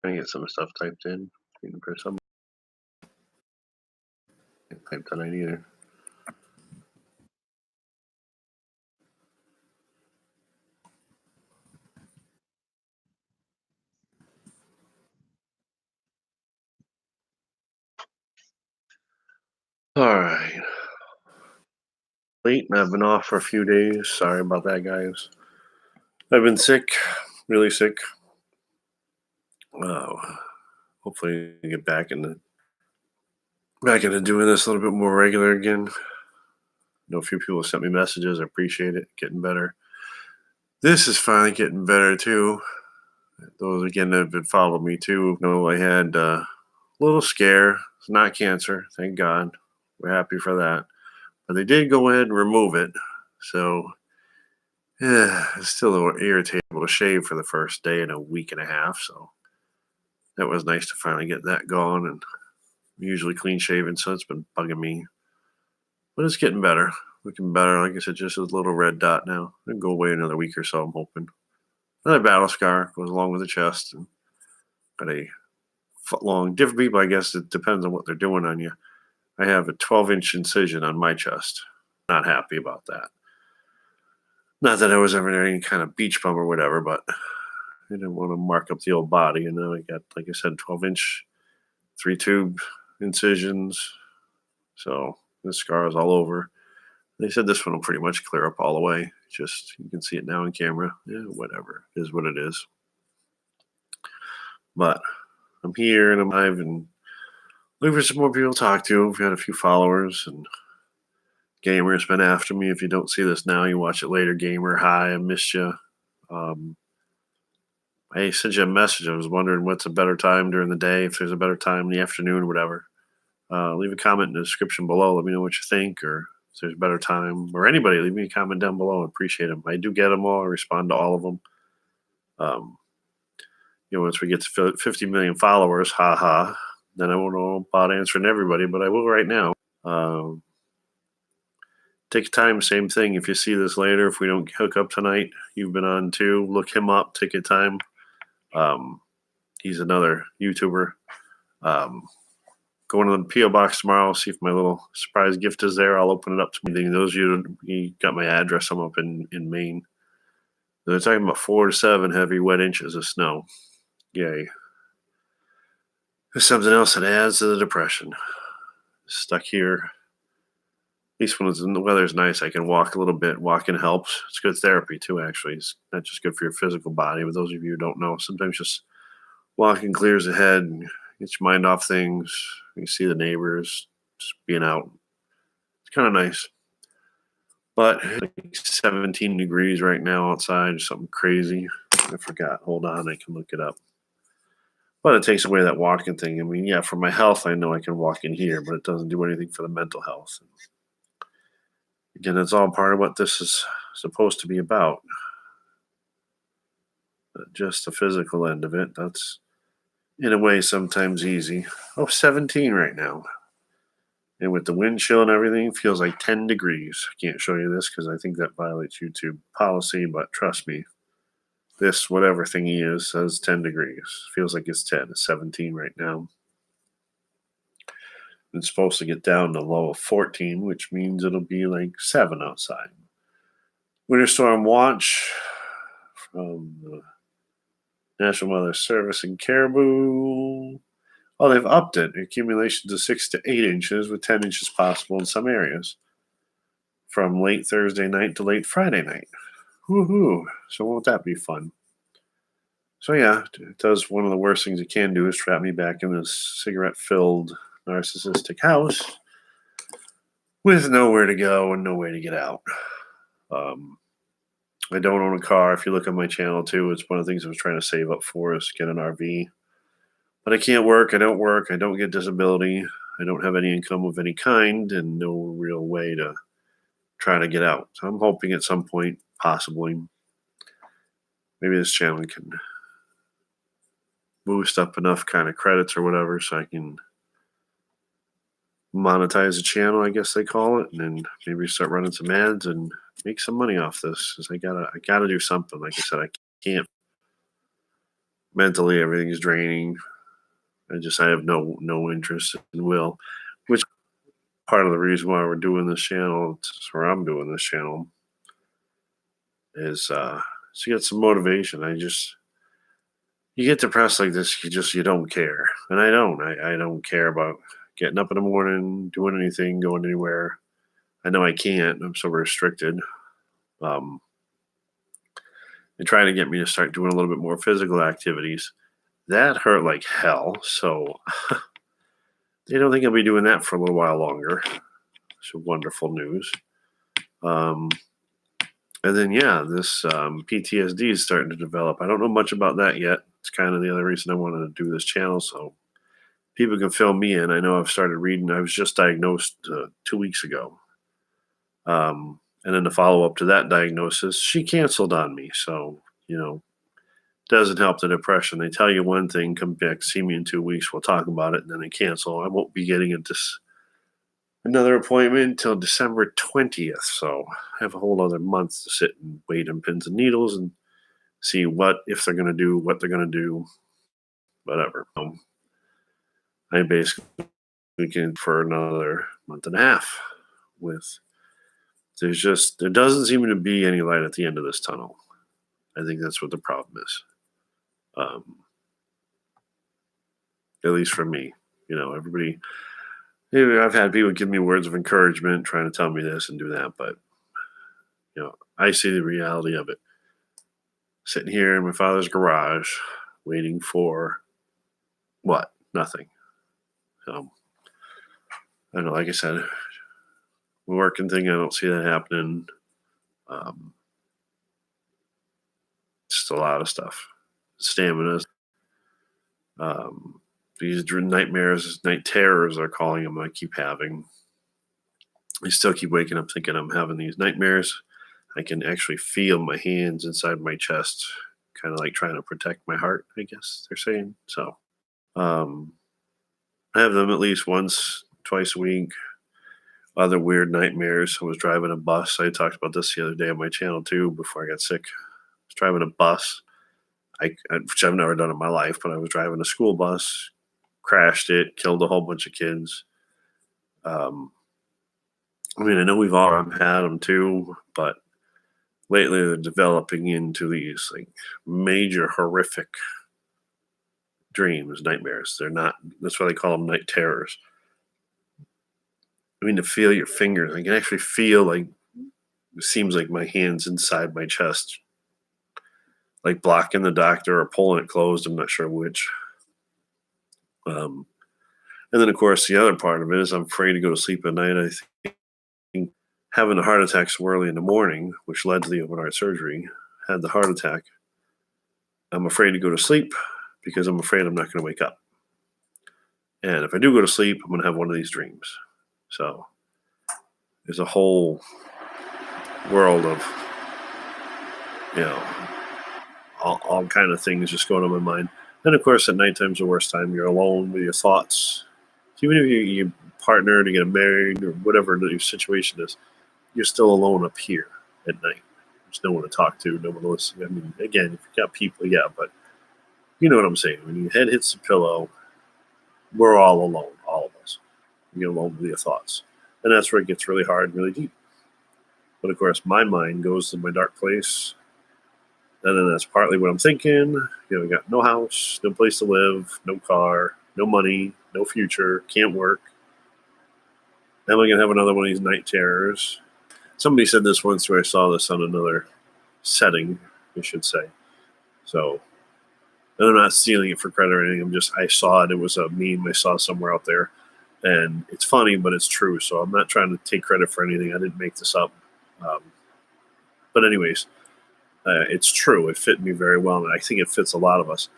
Trying to get some stuff typed in. Waiting for some. Can't type that in either. All right. Late, and I've been off for a few days. Sorry about that, guys. I've been sick, really sick. Uh, Hopefully, get back into doing this a little bit more regular again. I know a few people sent me messages. I appreciate it. Getting better. This is finally getting better too. Those again that have been following me too know I had a little scare. It's not cancer, thank God. We're happy for that. But they did go ahead and remove it. So yeah, it's still a little irritable to shave for the first day in a week and a half. So that was nice to finally get that gone. And I'm usually clean shaven, so it's been bugging me. But it's getting better. Looking better. Like I said, just a little red dot now. It'll go away another week or so, I'm hoping. Another battle scar goes along with the chest. And got a foot long. Different people, I guess it depends on what they're doing on you. I have a 12-inch incision on my chest. Not happy about that. Not that I was ever any kind of beach bum or whatever, but I didn't want to mark up the old body. And now I got, like I said, 12-inch, 3-tube incisions. So the scar is all over. They said this one will pretty much clear up all the way. Just, you can see it now on camera. Yeah, whatever. It is what it is. But I'm here and I'm live and looking for some more people to talk to. We've got a few followers and Gamer's been after me. If you don't see this now, you watch it later. Gamer, hi, I missed you. I sent you a message. I was wondering what's a better time during the day, if there's a better time in the afternoon or whatever. Leave a comment in the description below. Let me know what you think, or if there's a better time, or anybody, leave me a comment down below. I appreciate them. I do get them all. I respond to all of them. Once we get to 50 million followers, haha, then I won't know about answering everybody, but I will right now. Take time, same thing. If you see this later, if we don't hook up tonight, you've been on too. Look him up, Ticket Time. He's another YouTuber. Going to the P.O. box tomorrow, see if my little surprise gift is there. I'll open it up to me. Those of you who got my address, I'm up in Maine. They're talking about 4 to 7 heavy wet inches of snow. Yay. There's something else that adds to the depression. Stuck here. At least when the weather's nice, I can walk a little bit. Walking helps. It's good therapy too, actually. It's not just good for your physical body, but those of you who don't know, sometimes just walking clears the head and gets your mind off things. You see the neighbors, just being out. It's kind of nice. But it's like 17 degrees right now outside, something crazy. I forgot. Hold on, I can look it up. But it takes away that walking thing. I mean, yeah, for my health, I know I can walk in here, but it doesn't do anything for the mental health. Again, it's all part of what this is supposed to be about. But just the physical end of it, that's, in a way, sometimes easy. 17 right now. And with the wind chill and everything, it feels like 10 degrees. I can't show you this because I think that violates YouTube policy, but trust me, this whatever thingy is says 10 degrees. Feels like it's 10. It's 17 right now. It's supposed to get down to low of 14, which means it'll be like 7 outside. Winter storm watch from the National Weather Service in Caribou. Oh, they've upped it. Accumulation to 6 to 8 inches, with 10 inches possible in some areas, from late Thursday night to late Friday night. Woohoo! So won't that be fun? So yeah, it does. One of the worst things it can do is trap me back in this cigarette-filled narcissistic house with nowhere to go and no way to get out. I don't own a car. If you look on my channel too, it's one of the things I was trying to save up for is get an RV. But I can't work. I don't work. I don't get disability. I don't have any income of any kind and no real way to try to get out. So I'm hoping at some point, possibly, maybe this channel can boost up enough kind of credits or whatever so I can monetize the channel, I guess they call it, and then maybe start running some ads and make some money off this. Because I gotta do something. Like I said, I can't Mentally, everything's draining. I have no interest in will, which part of the reason why we're doing this channel, or I'm doing this channel, is to get some motivation. You get depressed like this, you don't care, and I don't care about getting up in the morning, doing anything, going anywhere. I know I can't. I'm so restricted. Um, they try to get me to start doing a little bit more physical activities. That hurt like hell. So they don't think I'll be doing that for a little while longer. It's wonderful news. Um, and then, yeah, this PTSD is starting to develop. I don't know much about that yet. It's kind of the other reason I wanted to do this channel, so people can fill me in. I know I've started reading. I was just diagnosed 2 weeks ago. And then the follow up to that diagnosis, she canceled on me. So, doesn't help the depression. They tell you one thing, come back, see me in 2 weeks, we'll talk about it, and then they cancel. I won't be getting into another appointment until December 20th. So I have a whole other month to sit and wait on pins and needles and see if they're going to do, what they're going to do, whatever. I basically can for another month and a half with there doesn't seem to be any light at the end of this tunnel. I think that's what the problem is. At least for me, everybody. I've had people give me words of encouragement, trying to tell me this and do that, but I see the reality of it. Sitting here in my father's garage, waiting for what? Nothing. So I don't know. Like I said, the working thing, I don't see that happening. Just a lot of stuff. Stamina. These nightmares, night terrors, they're calling them. I keep having. I still keep waking up thinking I'm having these nightmares. I can actually feel my hands inside my chest, kind of like trying to protect my heart, I guess they're saying. So I have them at least once, twice a week. Other weird nightmares. I was driving a bus. I talked about this the other day on my channel too before I got sick. I was driving a bus, which I've never done in my life, but I was driving a school bus, crashed it, killed a whole bunch of kids. I know we've all had them too, but lately they're developing into these like major horrific dreams, nightmares. They're not, that's why they call them night terrors. To feel your fingers, I can actually feel like it seems like my hands inside my chest, like blocking the doctor or pulling it closed. I'm not sure which. And then, of course, the other part of it is I'm afraid to go to sleep at night. I think having a heart attack so early in the morning, which led to the open heart surgery, had the heart attack. I'm afraid to go to sleep because I'm afraid I'm not going to wake up. And if I do go to sleep, I'm going to have one of these dreams. So there's a whole world of, all kind of things just going on in my mind. Then, of course, at nighttime's the worst time. You're alone with your thoughts. Even if you partner to get married or whatever your situation is, you're still alone up here at night. There's no one to talk to, no one to listen. Again, if you got people, yeah, but you know what I'm saying. When your head hits the pillow, we're all alone, all of us. You're alone with your thoughts. And that's where it gets really hard and really deep. But of course, my mind goes to my dark place. And then that's partly what I'm thinking. We got no house, no place to live, no car, no money, no future, can't work. Am I going to have another one of these night terrors? Somebody said this once where I saw this on another setting, I should say. So, and I'm not stealing it for credit or anything. I saw it. It was a meme I saw somewhere out there. And it's funny, but it's true. So I'm not trying to take credit for anything. I didn't make this up. But anyways, it's true. It fit me very well. And I think it fits a lot of us.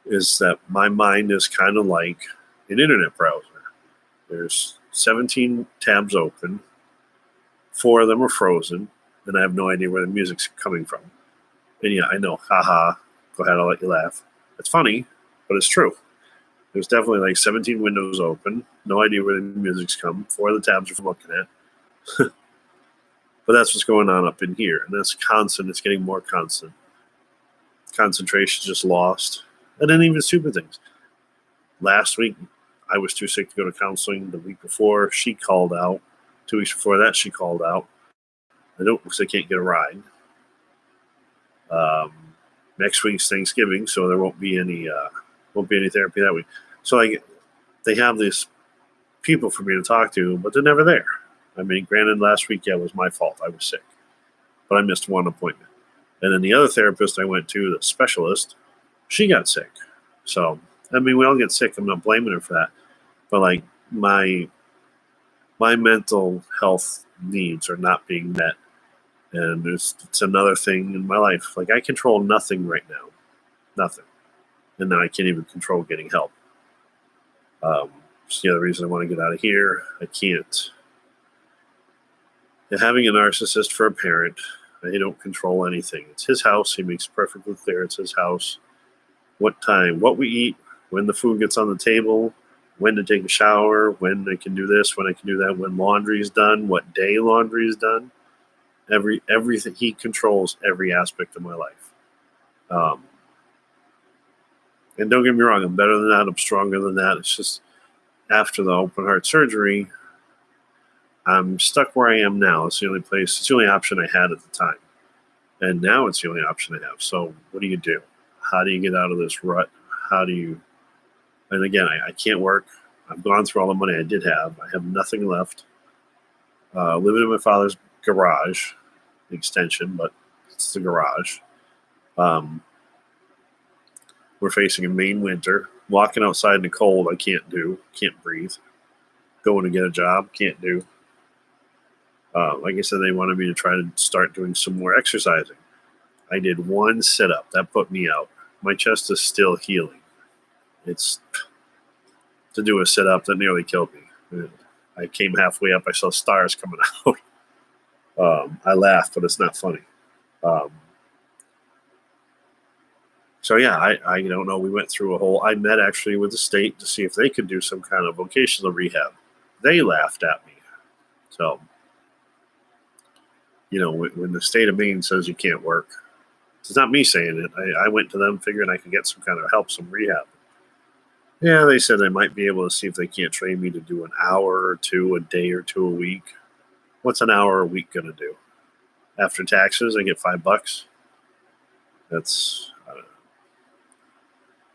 Is that my mind is kind of like an internet browser. There's 17 tabs open. 4 of them are frozen. And I have no idea where the music's coming from. And yeah, I know. Haha. Go ahead. I'll let you laugh. It's funny, but it's true. There's definitely like 17 windows open. No idea where the music's come. 4 of the tabs are from looking at. But that's what's going on up in here. And that's constant. It's getting more constant. Concentration's just lost. And then even stupid things. Last week, I was too sick to go to counseling. The week before, she called out. 2 weeks before that, she called out. I don't because I can't get a ride. Um, Next week's Thanksgiving, so there won't be any therapy that week. So they have these people for me to talk to, but they're never there. I mean, granted, last week, yeah, it was my fault. I was sick, but I missed one appointment. And then the other therapist I went to, the specialist, she got sick. So, I mean, we all get sick. I'm not blaming her for that. But like my mental health needs are not being met. And it's another thing in my life. Like I control nothing right now. Nothing. And now I can't even control getting help. It's the other reason I want to get out of here. I can't. And having a narcissist for a parent, they don't control anything. It's his house. He makes perfectly clear it's his house. What time, what we eat, when the food gets on the table, when to take a shower, when I can do this, when I can do that, when laundry is done, what day laundry is done. Everything, he controls every aspect of my life. And don't get me wrong, I'm better than that. I'm stronger than that. It's just after the open heart surgery, I'm stuck where I am now. It's the only place, it's the only option I had at the time. And now it's the only option I have. So what do you do? How do you get out of this rut? How do you, and again, I can't work. I've gone through all the money I did have. I have nothing left. Living in my father's garage, the extension, but it's the garage. We're facing a Maine winter. Walking outside in the cold, I can't do. Can't breathe. Going to get a job, can't do. Like I said, they wanted me to try to start doing some more exercising. I did one sit-up. That put me out. My chest is still healing. It's to do a sit-up that nearly killed me. I came halfway up. I saw stars coming out. I laughed, but it's not funny. So yeah, I don't know. We went through a whole. I met actually with the state to see if they could do some kind of vocational rehab. They laughed at me. So, when the state of Maine says you can't work, it's not me saying it. I went to them figuring I could get some kind of help, some rehab. Yeah, they said they might be able to see if they can't train me to do an hour or two, a day or two a week. What's an hour a week going to do? After taxes, I get $5. That's, I don't know.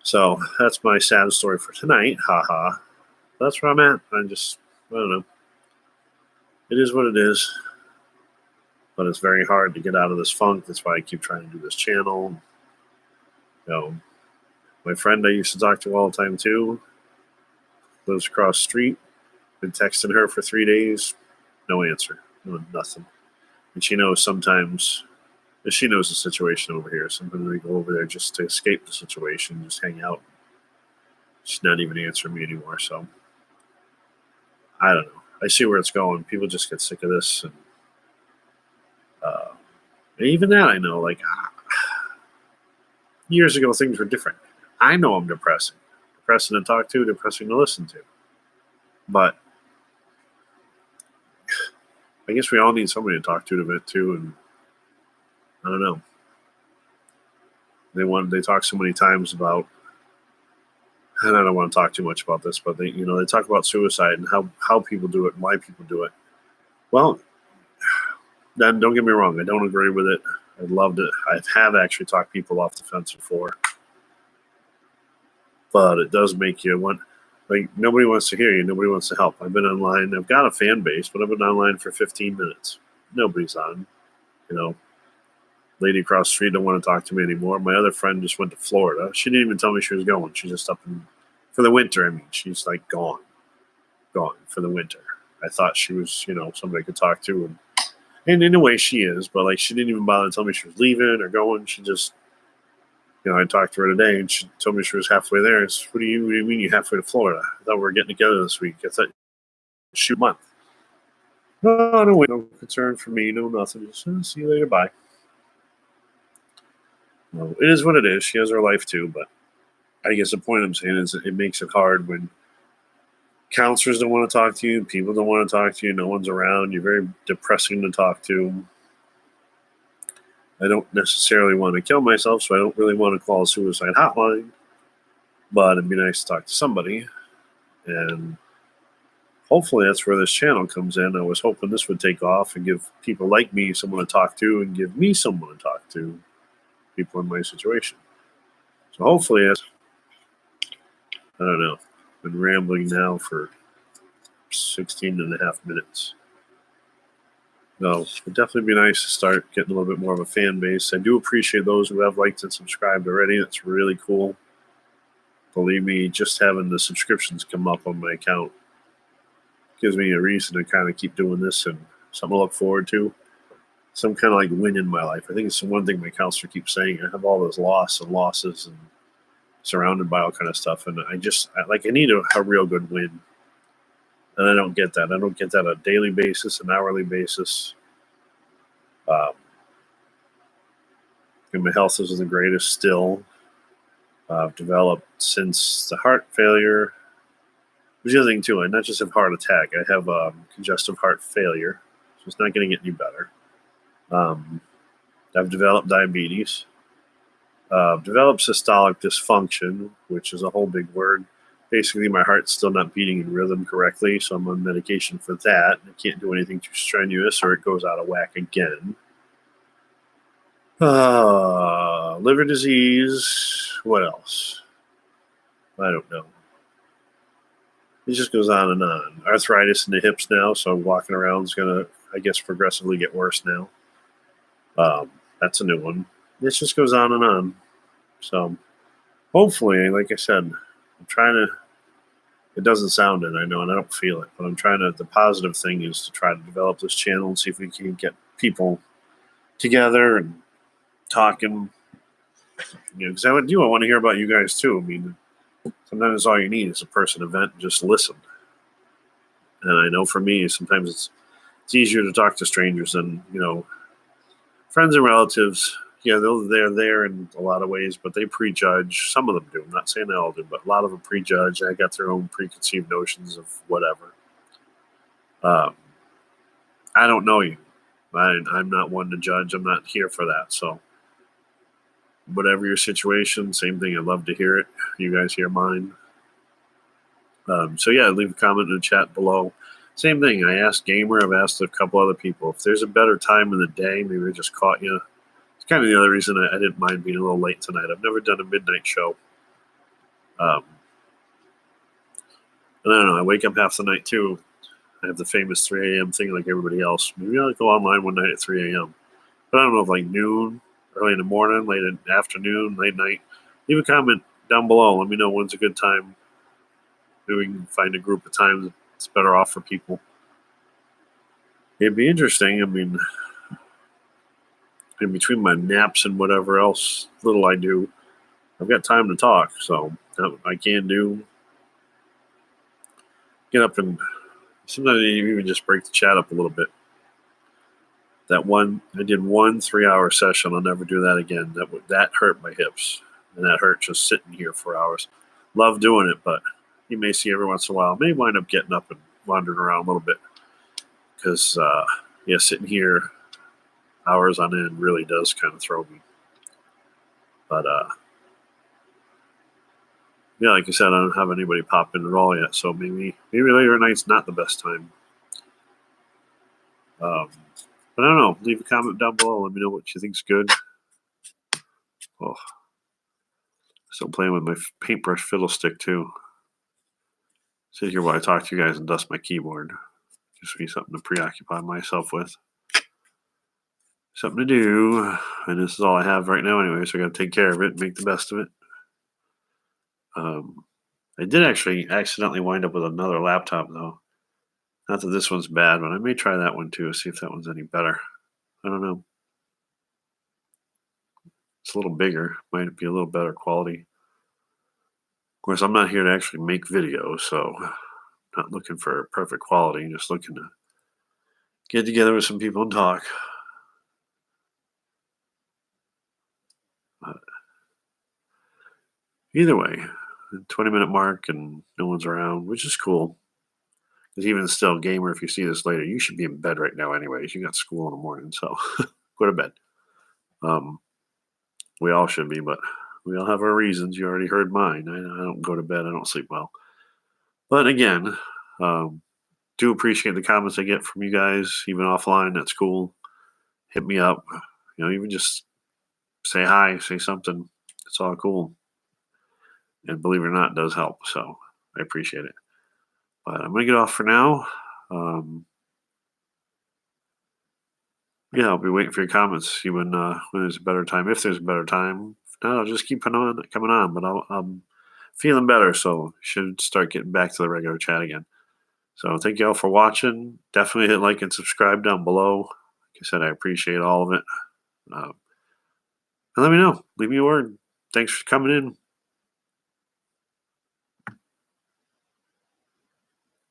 So that's my sad story for tonight. Haha. That's where I'm at. I don't know. It is what it is. But it's very hard to get out of this funk. That's why I keep trying to do this channel. My friend I used to talk to all the time too lives across the street. Been texting her for 3 days. No answer. No, nothing. And she knows sometimes, she knows the situation over here. Sometimes we go over there just to escape the situation, just hang out. She's not even answering me anymore. So I don't know. I see where it's going. People just get sick of this. And even that I know, like years ago, things were different. I know I'm depressing to talk to, depressing to listen to. But I guess we all need somebody to talk to a bit too. And I don't know. They talk so many times about, and I don't want to talk too much about this, but they talk about suicide and how people do it and why people do it. Well, then don't get me wrong, I don't agree with it. I loved it. I have actually talked people off the fence before. But it does make you want, like, nobody wants to hear you. Nobody wants to help. I've been online. I've got a fan base, but I've been online for 15 minutes. Nobody's on. Lady across the street don't want to talk to me anymore. My other friend just went to Florida. She didn't even tell me she was going. She's just up for the winter. I mean, she's like gone for the winter. I thought she was, somebody I could talk to. And in a way she is, but like she didn't even bother to tell me she was leaving or going. She just, I talked to her today and she told me she was halfway there. What do you mean you're halfway to Florida? I thought we were getting together this week. I thought, shoot, month. No concern for me, no nothing. Just see you later, bye. Well, it is what it is. She has her life too, but I guess the point I'm saying is it makes it hard when counselors don't want to talk to you, people don't want to talk to you, no one's around, you're very depressing to talk to. I don't necessarily want to kill myself, so I don't really want to call a suicide hotline. But it'd be nice to talk to somebody, and hopefully that's where this channel comes in. I was hoping this would take off and give people like me someone to talk to, and give me someone to talk to, people in my situation. So hopefully, I don't know. I've been rambling now for 16 and a half minutes. No, it'd definitely be nice to start getting a little bit more of a fan base. I do appreciate those who have liked and subscribed already. That's really cool. Believe me, just having the subscriptions come up on my account gives me a reason to kind of keep doing this and something to look forward to. Some kind of like win in my life. I think it's the one thing my counselor keeps saying. I have all this loss and losses and surrounded by all kind of stuff, and I need a real good win, and I don't get that. I don't get that on a daily basis, an hourly basis. And my health isn't the greatest still. I've developed since the heart failure. Which is the other thing too. I not just have heart attack. I have congestive heart failure, so it's not going to get any better. I've developed diabetes. Developed systolic dysfunction, which is a whole big word. Basically, my heart's still not beating in rhythm correctly, so I'm on medication for that. I can't do anything too strenuous, or it goes out of whack again. Liver disease. What else? I don't know. It just goes on and on. Arthritis in the hips now, so walking around is going to, I guess, progressively get worse now. That's a new one. It just goes on and on. So hopefully, like I said, I'm trying to, it doesn't sound it, I know, and I don't feel it, but I'm trying to, the positive thing is to try to develop this channel and see if we can get people together and talking. Because I want to hear about you guys too. I mean, sometimes all you need is a person to vent and just listen. And I know for me, sometimes it's easier to talk to strangers than, friends and relatives. Yeah, they're there in a lot of ways, but they prejudge. Some of them do. I'm not saying they all do, but a lot of them prejudge. I got their own preconceived notions of whatever. I don't know you. I'm not one to judge. I'm not here for that. So whatever your situation, same thing. I'd love to hear it. You guys hear mine. So yeah, leave a comment in the chat below. Same thing. I asked Gamer. I've asked a couple other people. If there's a better time in the day, maybe I just caught you. It's kind of the other reason I didn't mind being a little late tonight. I've never done a midnight show. And I don't know. I wake up half the night too. I have the famous 3 a.m. thing like everybody else. Maybe I'll go online one night at 3 a.m. But I don't know if like noon, early in the morning, late in the afternoon, late night. Leave a comment down below. Let me know when's a good time. Maybe we can find a group of times that's better off for people. It'd be interesting. I mean, in between my naps and whatever else little I do, I've got time to talk. So I can do. Get up and sometimes you even just break the chat up a little bit. I did 1 3-hour session. I'll never do that again. That hurt my hips, and that hurt just sitting here for hours. Love doing it, but you may see every once in a while. I may wind up getting up and wandering around a little bit because, sitting here hours on end really does kind of throw me. But like I said, I don't have anybody pop in at all yet, so maybe later at night's not the best time. But I don't know. Leave a comment down below. Let me know what you think's good. Oh, still playing with my paintbrush fiddle stick too. Sit here while I talk to you guys and dust my keyboard. Just be something to preoccupy myself with. Something to do. And this is all I have right now anyway, so I got to take care of it and make the best of it. I did actually accidentally wind up with another laptop though. Not that this one's bad, but I may try that one too, see if that one's any better. I don't know. It's a little bigger. Might be a little better quality. Of course, I'm not here to actually make videos, so I'm not looking for perfect quality. I'm just looking to get together with some people and talk. But either way, 20-minute mark and no one's around, which is cool. Because even still, Gamer, if you see this later, you should be in bed right now anyways. You got school in the morning, so go to bed. We all should be, but We all have our reasons. You already heard mine. I don't go to bed. I don't sleep well. But again, um, do appreciate the comments I get from you guys, even offline. That's cool. Hit me up. Even just say hi, say something. It's all cool. And believe it or not, it does help. So I appreciate it. But I'm going to get off for now. Um, yeah, I'll be waiting for your comments. See when there's a better time. If there's a better time, if not, I'll just keep coming on. But I'm feeling better, so should start getting back to the regular chat again. So thank you all for watching. Definitely hit like and subscribe down below. Like I said, I appreciate all of it. Um, and let me know. Leave me a word. Thanks for coming in.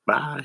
Bye.